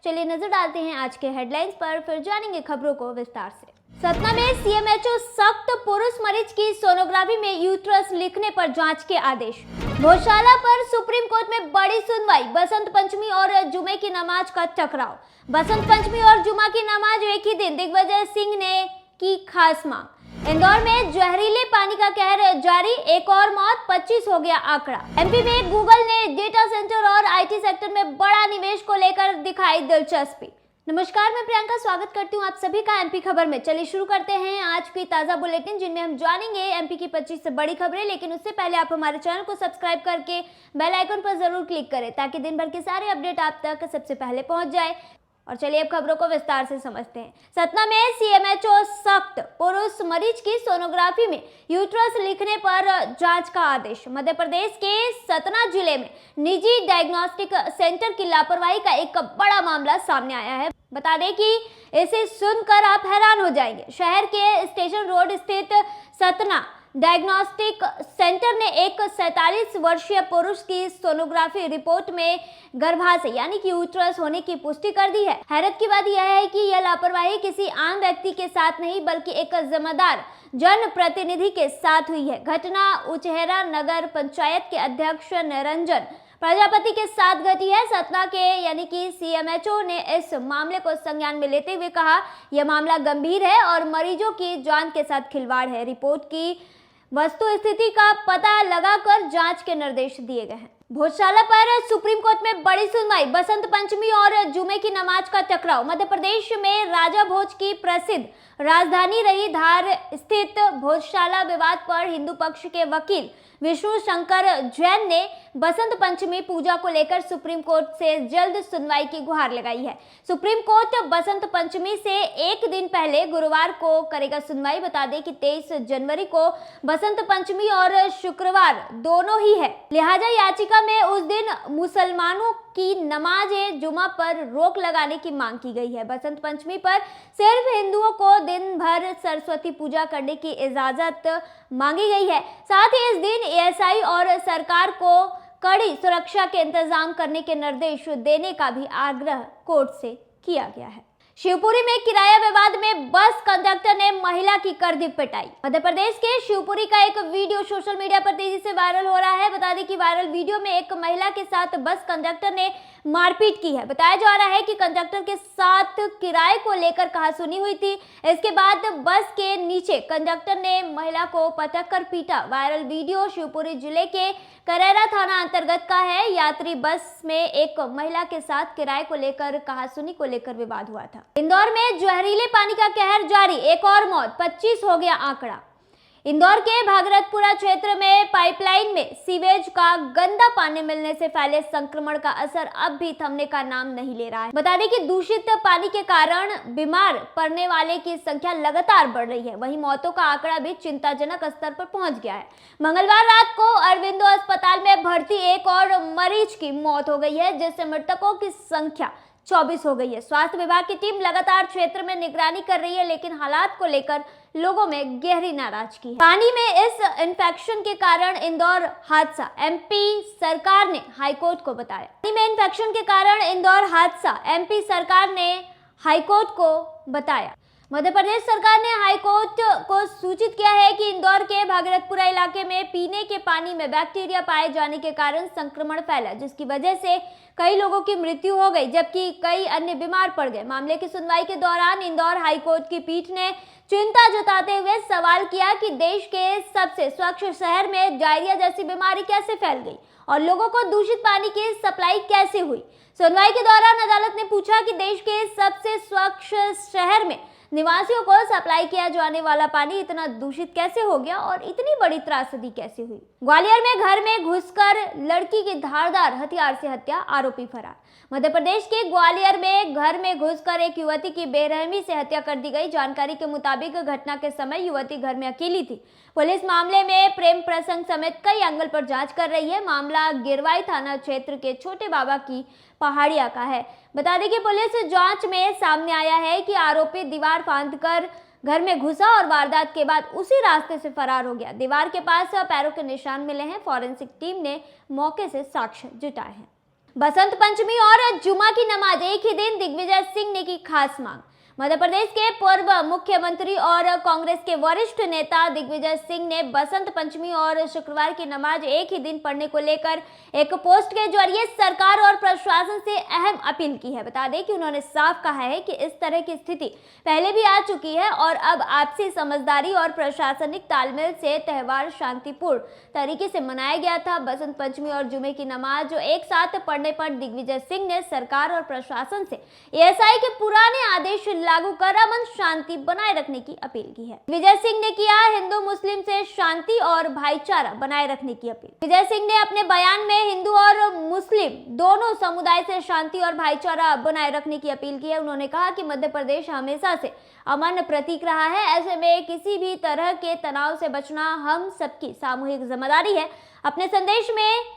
चलिए नजर डालते हैं आज के हेडलाइंस पर, फिर जानेंगे खबरों को विस्तार से। सतना में सीएमएचओ सख्त, पुरुष मरीज की सोनोग्राफी में यूट्रस लिखने पर जांच के आदेश। गौशाला पर सुप्रीम कोर्ट में बड़ी सुनवाई, बसंत पंचमी और जुमे की नमाज का टकराव। बसंत पंचमी और जुमा की नमाज एक ही दिन, दिग्विजय सिंह ने की खास मांग। इंदौर में जहरीले पानी का कहर जारी, एक और मौत, 25 हो गया आंकड़ा। एमपी में गूगल ने डेटा सेंटर और आईटी सेक्टर में बड़ा निवेश को लेकर दिखाई दिलचस्पी। नमस्कार, मैं प्रियंका स्वागत करती हूँ आप सभी का एमपी खबर में। चलिए शुरू करते हैं आज की ताजा बुलेटिन, जिनमें हम जानेंगे एमपी की 25 से बड़ी खबरें। लेकिन उससे पहले आप हमारे चैनल को सब्सक्राइब करके बेल आइकन पर जरूर क्लिक करें ताकि दिन भर के सारे अपडेट आप तक सबसे पहले पहुंच जाए। और चलिए अब खबरों को विस्तार से समझते हैं। सतना में सीएमएचओ सख्त, पुरुष मरीज की सोनोग्राफी में यूट्रस लिखने पर जांच का आदेश। मध्य प्रदेश के सतना जिले में निजी डायग्नोस्टिक सेंटर की लापरवाही का एक बड़ा मामला सामने आया है। बता दें कि इसे सुनकर आप हैरान हो जाएंगे। शहर के स्टेशन रोड स्थित सतना डायग्नोस्टिक सेंटर ने एक 47 वर्षीय पुरुष की सोनोग्राफी रिपोर्ट में गर्भाशय यानी कि यूट्रस होने की पुष्टि कर दी है। हैरत की बात यह है कि यह लापरवाही किसी आम व्यक्ति के साथ नहीं बल्कि एक जिम्मेदार जनप्रतिनिधि के साथ हुई है। घटना उचहेरा नगर पंचायत के अध्यक्ष निरंजन प्रजापति के साथ घटी है। सतना के यानी कि सीएमएचओ ने इस मामले को संज्ञान में लेते हुए कहा, यह मामला गंभीर है और मरीजों की जान के साथ खिलवाड़ है। रिपोर्ट की वस्तु स्थिति का पता लगाकर जांच के निर्देश दिए गए हैं। गौशाला पर सुप्रीम कोर्ट में बड़ी सुनवाई, बसंत पंचमी और जुमे की नमाज का टकराव। मध्य प्रदेश में राजा भोज की प्रसिद्ध राजधानी रही धार स्थित भोजशाला विवाद पर हिंदू पक्ष के वकील विष्णु शंकर जैन ने बसंत पंचमी पूजा को लेकर सुप्रीम कोर्ट से जल्द सुनवाई की गुहार लगाई है। सुप्रीम कोर्ट बसंत पंचमी से एक दिन पहले गुरुवार को करेगा सुनवाई। बता दें कि 23 जनवरी को बसंत पंचमी और शुक्रवार दोनों ही है, लिहाजा याचिका में उस दिन मुसलमानों की नमाज जुमा पर रोक लगाने की मांग की गई है। बसंत पंचमी पर सिर्फ हिंदुओं को दिन भर सरस्वती पूजा करने की इजाजत मांगी गई है। साथ ही इस दिन एएसआई और सरकार को कड़ी सुरक्षा के इंतजाम करने के निर्देश देने का भी आग्रह कोर्ट से किया गया है। शिवपुरी में किराया विवाद में बस कंडक्टर ने महिला की कर दी पिटाई। मध्य प्रदेश के शिवपुरी का एक वीडियो सोशल मीडिया पर तेजी से वायरल हो रहा है। बता दें कि वायरल वीडियो में एक महिला के साथ बस कंडक्टर ने मारपीट की है। बताया जा रहा है कि कंडक्टर के साथ किराए को लेकर कहासुनी हुई थी। इसके बाद बस के नीचे कंडक्टर ने महिला को पटक कर पीटा। वायरल वीडियो शिवपुरी जिले के करेरा थाना अंतर्गत का है। यात्री बस में एक महिला के साथ किराए को लेकर कहासुनी को लेकर विवाद हुआ था। इंदौर में जहरीले पानी का कहर जारी, एक और मौत, 25 हो गया आंकड़ा। इंदौर के भागरतपुरा क्षेत्र में पाइपलाइन में सीवेज का गंदा पानी मिलने से फैले संक्रमण का असर अब भी थमने का नाम नहीं ले रहा है। बता दें कि दूषित पानी के कारण बीमार पड़ने वाले की संख्या लगातार बढ़ रही है। वहीं मौतों का आंकड़ा भी चिंताजनक स्तर पर पहुंच गया है। मंगलवार रात को अरविंदो अस्पताल में भर्ती एक और मरीज की मौत हो गई है, जिससे मृतकों की संख्या 24 हो गई है। स्वास्थ्य विभाग की टीम लगातार क्षेत्र में निगरानी कर रही है, लेकिन हालात को लेकर लोगों में गहरी नाराजगी है। पानी में इस इन्फेक्शन के कारण इंदौर हादसा, एमपी सरकार ने हाईकोर्ट को बताया। पानी में इन्फेक्शन के कारण इंदौर हादसा एमपी सरकार ने हाईकोर्ट को बताया। मध्य प्रदेश सरकार ने हाईकोर्ट को सूचित किया है कि इंदौर के भागरतपुरा इलाके में पीने के पानी में बैक्टीरिया पाए जाने के कारण संक्रमण फैला, जिसकी वजह से कई लोगों की मृत्यु हो गई जबकि कई अन्य बीमार पड़ गए। मामले की सुनवाई के दौरान इंदौर हाईकोर्ट की पीठ ने चिंता जताते हुए सवाल किया कि देश के सबसे स्वच्छ शहर में डायरिया जैसी बीमारी कैसे फैल गई और लोगों को दूषित पानी की सप्लाई कैसे हुई। सुनवाई के दौरान अदालत ने पूछा कि देश के सबसे स्वच्छ शहर में निवासियों को सप्लाई किया जाने वाला पानी इतना दूषित कैसे हो गया और इतनी बड़ी त्रासदी कैसे हुई। ग्वालियर में घर में घुसकर लड़की की धारदार हथियार से हत्या, आरोपी फरार। मध्य प्रदेश के ग्वालियर में घर में घुसकर एक युवती की बेरहमी से हत्या कर दी गई। जानकारी के मुताबिक घटना के समय युवती घर में अकेली थी। पुलिस मामले में प्रेम प्रसंग समेत कई एंगल पर जांच कर रही है। मामला गिरवाई थाना क्षेत्र के छोटे बाबा की पहाड़िया का है। बता दें कि पुलिस जांच में सामने आया है कि आरोपी दीवार फांदकर घर में घुसा और वारदात के बाद उसी रास्ते से फरार हो गया। दीवार के पास पैरों के निशान मिले हैं। फॉरेंसिक टीम ने मौके से साक्ष्य जुटाए हैं। बसंत पंचमी और जुमा की नमाज एक ही दिन, दिग्विजय सिंह ने की खास मांग। मध्य प्रदेश के पूर्व मुख्यमंत्री और कांग्रेस के वरिष्ठ नेता दिग्विजय सिंह ने बसंत पंचमी और शुक्रवार की नमाज एक ही दिन पढ़ने को लेकर एक पोस्ट के जरिए सरकार और प्रशासन से अहम अपील की है। बता दें कि उन्होंने साफ कहा है कि इस तरह की स्थिति पहले भी आ चुकी है और अब आपसी समझदारी और प्रशासनिक तालमेल से त्योहार शांतिपूर्ण तरीके से मनाया गया था। बसंत पंचमी और जुमे की नमाज जो एक साथ पढ़ने पर दिग्विजय सिंह ने सरकार और प्रशासन से एएसआई के पुराने आदेश लागू कर अमन शांति बनाए रखने की अपील की है। विजय सिंह ने किया हिंदू मुस्लिम से शांति और भाईचारा बनाए रखने की अपील। विजय सिंह ने अपने बयान में हिंदू और मुस्लिम दोनों समुदाय से शांति और भाईचारा बनाए रखने की अपील की है। उन्होंने कहा कि मध्य प्रदेश हमेशा से अमन प्रतीक रहा है, ऐसे में किसी भी तरह के तनाव से बचना हम सबकी सामूहिक जिम्मेदारी है। अपने संदेश में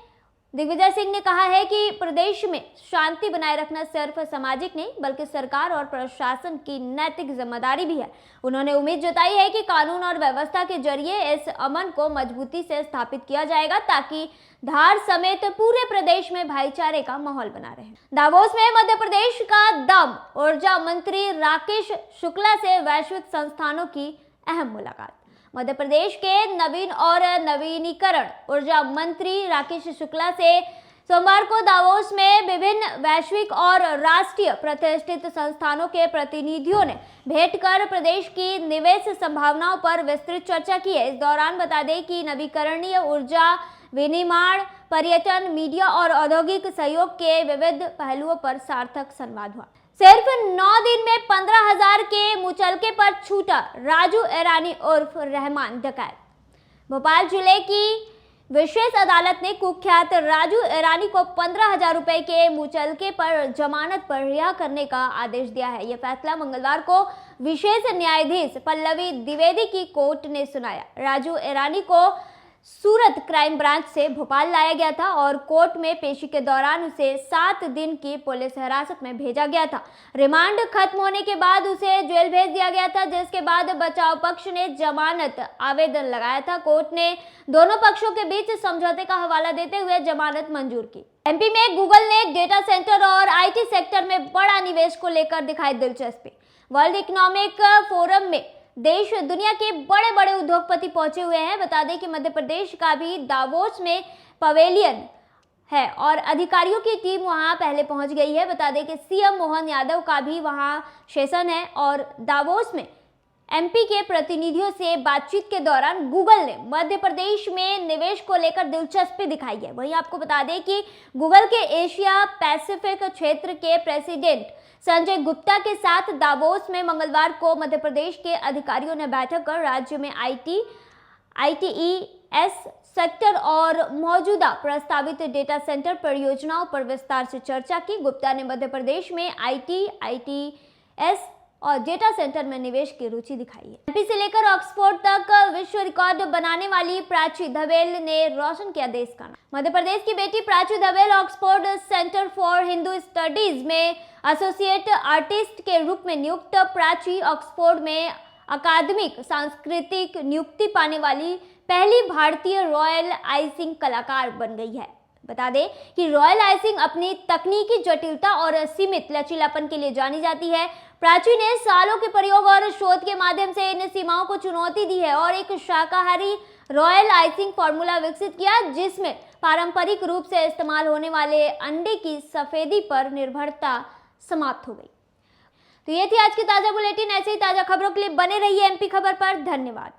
दिग्विजय सिंह ने कहा है कि प्रदेश में शांति बनाए रखना सिर्फ सामाजिक नहीं बल्कि सरकार और प्रशासन की नैतिक जिम्मेदारी भी है। उन्होंने उम्मीद जताई है कि कानून और व्यवस्था के जरिए इस अमन को मजबूती से स्थापित किया जाएगा ताकि धार समेत पूरे प्रदेश में भाईचारे का माहौल बना रहे। दावोस में मध्य प्रदेश का दम ऊर्जा मंत्री राकेश शुक्ला से वैश्विक संस्थानों की अहम मुलाकात। मध्य प्रदेश के नवीन और नवीनीकरण ऊर्जा मंत्री राकेश शुक्ला से सोमवार को दावोस में विभिन्न वैश्विक और राष्ट्रीय प्रतिष्ठित संस्थानों के प्रतिनिधियों ने भेंट कर प्रदेश की निवेश संभावनाओं पर विस्तृत चर्चा की है। इस दौरान बता दें कि नवीकरणीय ऊर्जा, विनिर्माण, पर्यटन, मीडिया और औद्योगिक सहयोग के विविध पहलुओं पर सार्थक संवाद हुआ। सिर्फ 9 दिन में 15,000 के मुचलके पर छूटा राजू ईरानी उर्फ रहमान डकैत। भोपाल जिले की विशेष अदालत ने कुख्यात राजू ईरानी को 15,000 रुपए के मुचलके पर जमानत पर रिहा करने का आदेश दिया है। यह फैसला मंगलवार को विशेष न्यायाधीश पल्लवी द्विवेदी की कोर्ट ने सुनाया। राजू ईरानी को सूरत क्राइम ब्रांच से भोपाल लाया गया था और कोर्ट में पेशी के दौरान उसे 7 दिन की पुलिस हिरासत में भेजा गया था। रिमांड खत्म होने के बाद उसे जेल भेज दिया गया था, जिसके बाद बचाव पक्ष ने जमानत आवेदन लगाया था। कोर्ट ने दोनों पक्षों के बीच समझौते का हवाला देते हुए जमानत मंजूर की। एमपी में गूगल ने डेटा सेंटर और आईटी सेक्टर में बड़ा निवेश को लेकर दिखाई दिलचस्पी। वर्ल्ड इकोनॉमिक फोरम में देश दुनिया के बड़े बड़े उद्योगपति पहुंचे हुए हैं। बता दें कि मध्य प्रदेश का भी दावोस में पवेलियन है और अधिकारियों की टीम वहां पहले पहुंच गई है। बता दें कि सीएम मोहन यादव का भी वहां सेशन है और दावोस में एमपी के प्रतिनिधियों से बातचीत के दौरान गूगल ने मध्य प्रदेश में निवेश को लेकर दिलचस्पी दिखाई है। वहीं आपको बता दें कि गूगल के एशिया पैसिफिक क्षेत्र के प्रेसिडेंट संजय गुप्ता के साथ दावोस में मंगलवार को मध्य प्रदेश के अधिकारियों ने बैठक कर राज्य में आईटीईएस सेक्टर और मौजूदा प्रस्तावित डेटा सेंटर परियोजनाओं पर विस्तार से चर्चा की। गुप्ता ने मध्य प्रदेश में आईटीएस और डेटा सेंटर में निवेश की रुचि दिखाई है। एमपी से लेकर ऑक्सफोर्ड तक विश्व रिकॉर्ड बनाने वाली प्राची धवेल ने रोशन किया देश का नाम। मध्य प्रदेश की बेटी Prachi Dhavel Oxford Centre for Hindu Studies में एसोसिएट आर्टिस्ट के रूप में नियुक्त। प्राची ऑक्सफोर्ड में अकादमिक सांस्कृतिक नियुक्ति पाने वाली पहली भारतीय रॉयल आइसिंग कलाकार बन गई है। बता दें कि रॉयल आइसिंग अपनी तकनीकी जटिलता और सीमित लचीलापन के लिए जानी जाती है। प्राची ने सालों के प्रयोग और शोध के माध्यम से इन सीमाओं को चुनौती दी है और एक शाकाहारी रॉयल आइसिंग फॉर्मूला विकसित किया जिसमें पारंपरिक रूप से इस्तेमाल होने वाले अंडे की सफेदी पर निर्भरता समाप्त हो गई। तो ये थी आज की ताजा बुलेटिन। ऐसे ही ताजा खबरों के लिए बने रहिए एमपी खबर पर। धन्यवाद।